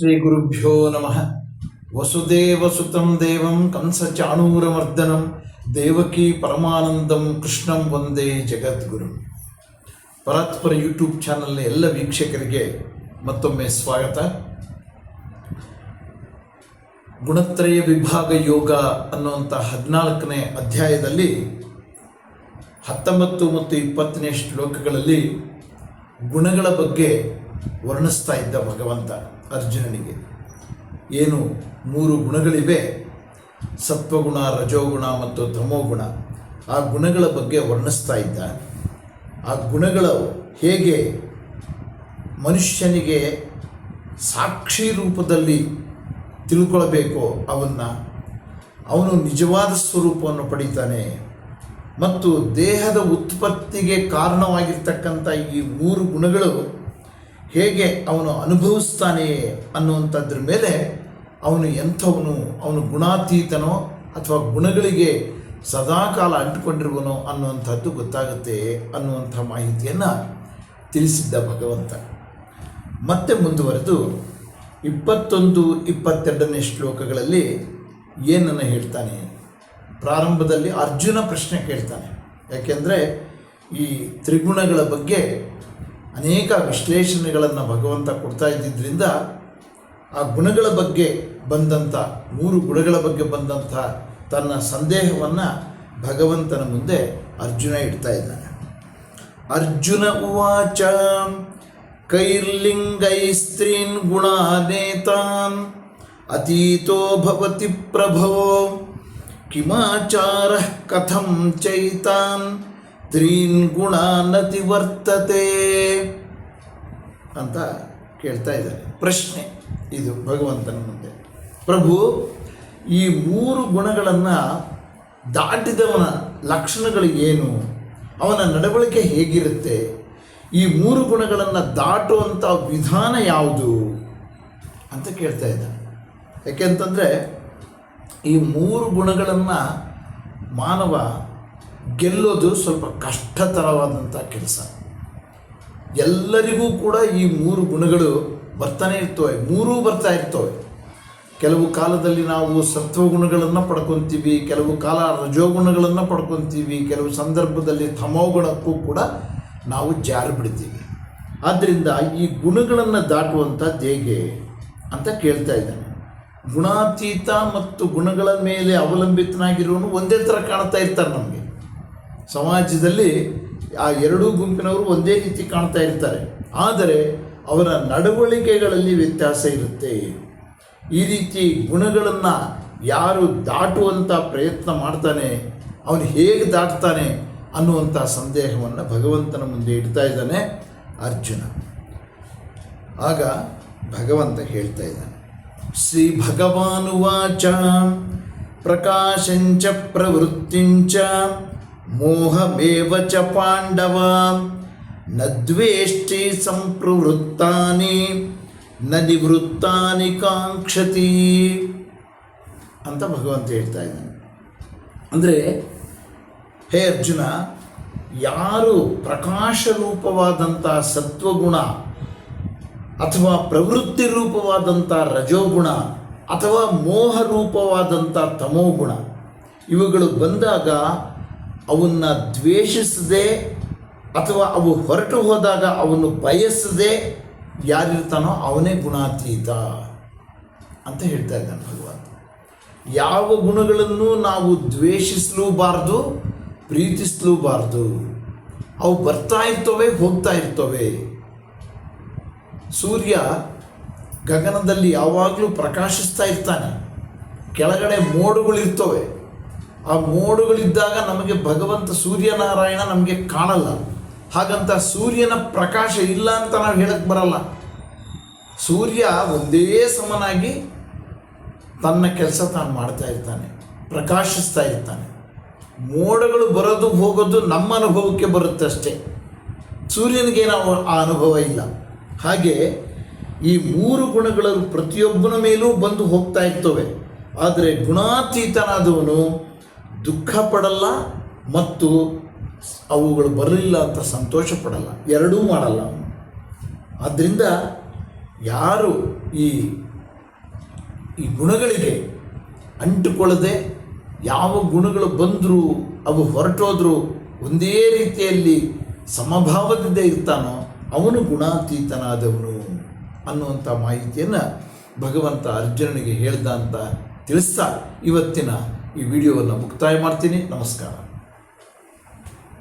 ಶ್ರೀ ಗುರುಭ್ಯೋ ನಮಃ. ವಸುದೇವಸುತಂ ದೇವಂ ಕಂಸಚಾಣೂರಮರ್ದನಂ ದೇವಕೀ ಪರಮಾನಂದಂ ಕೃಷ್ಣಂ ವಂದೇ ಜಗದ್ಗುರು. ಪರಾತ್ಪರ ಯೂಟ್ಯೂಬ್ ಚಾನಲ್ನ ಎಲ್ಲ ವೀಕ್ಷಕರಿಗೆ ಮತ್ತೊಮ್ಮೆ ಸ್ವಾಗತ. ಗುಣತ್ರಯ ವಿಭಾಗ ಯೋಗ ಅನ್ನುವಂಥ 14ನೇ ಅಧ್ಯಾಯದಲ್ಲಿ 19 ಮತ್ತು 20ನೇ ಶ್ಲೋಕಗಳಲ್ಲಿ ಗುಣಗಳ ಬಗ್ಗೆ ವರ್ಣಿಸ್ತಾ ಇದ್ದ ಭಗವಂತ ಅರ್ಜುನನಿಗೆ. ಏನು 3 ಗುಣಗಳಿವೆ, ಸತ್ವಗುಣ, ರಜೋಗುಣ ಮತ್ತು ತಮೋಗುಣ. ಆ ಗುಣಗಳ ಬಗ್ಗೆ ವರ್ಣಿಸ್ತಾ ಇದ್ದ. ಆ ಗುಣಗಳು ಹೇಗೆ ಮನುಷ್ಯನಿಗೆ ಸಾಕ್ಷಿ ರೂಪದಲ್ಲಿ ತಿಳ್ಕೊಳ್ಬೇಕೋ ಅವನು ನಿಜವಾದ ಸ್ವರೂಪವನ್ನು ಪಡಿತಾನೆ ಮತ್ತು ದೇಹದ ಉತ್ಪತ್ತಿಗೆ ಕಾರಣವಾಗಿರ್ತಕ್ಕಂಥ ಈ 3 ಗುಣಗಳು ಹೇಗೆ ಅವನು ಅನುಭವಿಸ್ತಾನೆ ಅನ್ನುವಂಥದ್ರ ಮೇಲೆ ಅವನು ಎಂಥವನು, ಅವನು ಗುಣಾತೀತನೋ ಅಥವಾ ಗುಣಗಳಿಗೆ ಸದಾಕಾಲ ಅಂಟಿಕೊಂಡಿರುವನೋ ಅನ್ನುವಂಥದ್ದು ಗೊತ್ತಾಗುತ್ತೆ ಅನ್ನುವಂಥ ಮಾಹಿತಿಯನ್ನು ತಿಳಿಸಿದ್ದ ಭಗವಂತ. ಮತ್ತೆ ಮುಂದುವರೆದು 21-22ನೇ ಶ್ಲೋಕಗಳಲ್ಲಿ ಏನನ್ನು ಹೇಳ್ತಾನೆ. ಪ್ರಾರಂಭದಲ್ಲಿ ಅರ್ಜುನ ಪ್ರಶ್ನೆ ಕೇಳ್ತಾನೆ. ಯಾಕೆಂದರೆ ಈ ತ್ರಿಗುಣಗಳ ಬಗ್ಗೆ ಅನೇಕ ವಿಶ್ಲೇಷಣೆಗಳನ್ನು ಭಗವಂತ ಕೊಡ್ತಾ ಇದ್ದಿದ್ದರಿಂದ ಆ ಗುಣಗಳ ಬಗ್ಗೆ ಬಂದಂಥ 3 ಗುಣಗಳ ಬಗ್ಗೆ ಬಂದಂಥ ತನ್ನ ಸಂದೇಹವನ್ನು ಭಗವಂತನ ಮುಂದೆ ಅರ್ಜುನ ಇಡ್ತಾ ಇದ್ದಾನೆ. ಅರ್ಜುನ ಉವಾಚ ಕೈರ್ಲಿಂಗೈಸ್ತ್ರೀನ್ ಗುಣಾನೇತಾನ್ ಅತೀತೋ ಭವತಿ ಪ್ರಭೋ ಕಿಮಾಚಾರ ಕಥಂ ಚೈತಾನ್ ತ್ರೀನ್ ಗುಣಾನತಿ ವರ್ತತೆ ಅಂತ ಕೇಳ್ತಾ ಇದ್ದಾರೆ. ಪ್ರಶ್ನೆ ಇದು ಭಗವಂತನ ಮುಂದೆ. ಪ್ರಭು, ಈ 3 ಗುಣಗಳನ್ನು ದಾಟಿದವನ ಲಕ್ಷಣಗಳು ಏನು, ಅವನ ನಡವಳಿಕೆ ಹೇಗಿರುತ್ತೆ, ಈ 3 ಗುಣಗಳನ್ನು ದಾಟುವಂಥ ವಿಧಾನ ಯಾವುದು ಅಂತ ಕೇಳ್ತಾ ಇದ್ದಾನೆ. ಯಾಕೆಂತಂದರೆ ಈ 3 ಗುಣಗಳನ್ನು ಮಾನವ ಗೆಲ್ಲೋದು ಸ್ವಲ್ಪ ಕಷ್ಟತರವಾದಂಥ ಕೆಲಸ. ಎಲ್ಲರಿಗೂ ಕೂಡ ಈ 3 ಗುಣಗಳು ಬರ್ತಾನೆ ಇರ್ತವೆ, 3 ಬರ್ತಾ ಇರ್ತವೆ. ಕೆಲವು ಕಾಲದಲ್ಲಿ ನಾವು ಸತ್ವಗುಣಗಳನ್ನು ಪಡ್ಕೊತೀವಿ, ಕೆಲವು ಕಾಲ ರಜೋಗುಣಗಳನ್ನು ಪಡ್ಕೊತೀವಿ, ಕೆಲವು ಸಂದರ್ಭದಲ್ಲಿ ತಮೋಗುಣಕ್ಕೂ ಕೂಡ ನಾವು ಜಾರಿ ಬಿಡ್ತೀವಿ. ಆದ್ದರಿಂದ ಈ ಗುಣಗಳನ್ನು ದಾಟುವಂಥದ್ದು ಹೇಗೆ ಅಂತ ಕೇಳ್ತಾ ಇದ್ದಾನೆ. ಗುಣಾತೀತ ಮತ್ತು ಗುಣಗಳ ಮೇಲೆ ಅವಲಂಬಿತನಾಗಿರೋನು ಒಂದೇ ಥರ ಕಾಣ್ತಾ ಇರ್ತಾರೆ. ನಮಗೆ ಸಮಾಜದಲ್ಲಿ ಆ 2 ಗುಂಪಿನವರು ಒಂದೇ ರೀತಿ ಕಾಣ್ತಾ ಇರ್ತಾರೆ, ಆದರೆ ಅವರ ನಡವಳಿಕೆಗಳಲ್ಲಿ ವ್ಯತ್ಯಾಸ ಇರುತ್ತೆ. ಈ ರೀತಿ ಗುಣಗಳನ್ನು ಯಾರು ದಾಟುವಂಥ ಪ್ರಯತ್ನ ಮಾಡ್ತಾನೆ, ಅವನು ಹೇಗೆ ದಾಟ್ತಾನೆ ಅನ್ನುವಂಥ ಸಂದೇಹವನ್ನು ಭಗವಂತನ ಮುಂದೆ ಇಡ್ತಾ ಇದ್ದಾನೆ ಅರ್ಜುನ. ಆಗ ಭಗವಂತ ಹೇಳ್ತಾ ಇದ್ದಾನೆ. ಶ್ರೀ ಭಗವಾನುವಾಚ ಪ್ರಕಾಶಂಚ ಪ್ರವೃತ್ತಿಂಚ ಮೋಹಮೇವ ಚ ಪಾಂಡವ ನ ದ್ವೇಷ್ಟಿ ಸಂಪ್ರವೃತ್ತಾನಿ ನ ನಿವೃತ್ತಾನಿ ಕಾಂಕ್ಷತಿ ಅಂತ ಭಗವಂತ ಹೇಳ್ತಾ ಇದ್ದಾನೆ. ಅಂದರೆ ಹೇ ಅರ್ಜುನ, ಯಾರು ಪ್ರಕಾಶ ರೂಪವಾದಂಥ ಸತ್ವಗುಣ ಅಥವಾ ಪ್ರವೃತ್ತಿ ರೂಪವಾದಂಥ ರಜೋಗುಣ ಅಥವಾ ಮೋಹ ರೂಪವಾದಂಥ ತಮೋಗುಣ ಇವುಗಳು ಬಂದಾಗ ಅವನ್ನು ದ್ವೇಷಿಸದೆ ಅಥವಾ ಅವು ಹೊರಟು ಹೋದಾಗ ಅವನ್ನು ಬಯಸದೆ ಯಾರಿರ್ತಾನೋ ಅವನೇ ಗುಣಾತೀತ ಅಂತ ಹೇಳ್ತಾ ಇದ್ದಾನೆ ಭಗವಂತ. ಯಾವ ಗುಣಗಳನ್ನು ನಾವು ದ್ವೇಷಿಸಲೂಬಾರ್ದು, ಪ್ರೀತಿಸಲೂಬಾರ್ದು. ಅವು ಬರ್ತಾ ಇರ್ತವೆ, ಹೋಗ್ತಾ ಇರ್ತವೆ. ಸೂರ್ಯ ಗಗನದಲ್ಲಿ ಯಾವಾಗಲೂ ಪ್ರಕಾಶಿಸ್ತಾ ಇರ್ತಾನೆ. ಕೆಳಗಡೆ ಮೋಡಗಳಿರ್ತವೆ. ಆ ಮೋಡಗಳಿದ್ದಾಗ ನಮಗೆ ಭಗವಂತ ಸೂರ್ಯನಾರಾಯಣ ನಮಗೆ ಕಾಣಲ್ಲ. ಹಾಗಂತ ಸೂರ್ಯನ ಪ್ರಕಾಶ ಇಲ್ಲ ಅಂತ ನಾವು ಹೇಳಕ್ಕೆ ಬರಲ್ಲ. ಸೂರ್ಯ ಒಂದೇ ಸಮನಾಗಿ ತನ್ನ ಕೆಲಸ ತಾನು ಮಾಡ್ತಾ ಇರ್ತಾನೆ, ಪ್ರಕಾಶಿಸ್ತಾ ಇರ್ತಾನೆ. ಮೋಡಗಳು ಬರೋದು ಹೋಗೋದು ನಮ್ಮ ಅನುಭವಕ್ಕೆ ಬರುತ್ತೆ ಅಷ್ಟೇ, ಸೂರ್ಯನಿಗೆ ನಾವು ಆ ಅನುಭವ ಇಲ್ಲ. ಹಾಗೆ ಈ 3 ಗುಣಗಳು ಪ್ರತಿಯೊಬ್ಬನ ಮೇಲೂ ಬಂದು ಹೋಗ್ತಾ ಇರ್ತವೆ. ಆದರೆ ಗುಣಾತೀತನಾದವನು ದುಃಖ ಪಡಲ್ಲ ಮತ್ತು ಅವುಗಳು ಬರಲಿಲ್ಲ ಅಂತ ಸಂತೋಷ ಪಡಲ್ಲ, ಎರಡೂ ಮಾಡಲ್ಲ ಅವನು. ಆದ್ದರಿಂದ ಯಾರು ಈ ಈ ಗುಣಗಳಿಗೆ ಅಂಟುಕೊಳ್ಳದೆ ಯಾವ ಗುಣಗಳು ಬಂದರೂ ಅವು ಹೊರಟೋದ್ರೂ ಒಂದೇ ರೀತಿಯಲ್ಲಿ ಸಮಭಾವದಿಂದ ಇರ್ತಾನೋ ಅವನು ಗುಣಾತೀತನಾದವನು ಅನ್ನುವಂಥ ಮಾಹಿತಿಯನ್ನು ಭಗವಂತ ಅರ್ಜುನನಿಗೆ ಹೇಳ್ದ ಅಂತ ತಿಳಿಸ್ತಾ ಇವತ್ತಿನ ಈ ವಿಡಿಯೋವನ್ನು ಮುಕ್ತಾಯ ಮಾಡ್ತೀನಿ. ನಮಸ್ಕಾರ.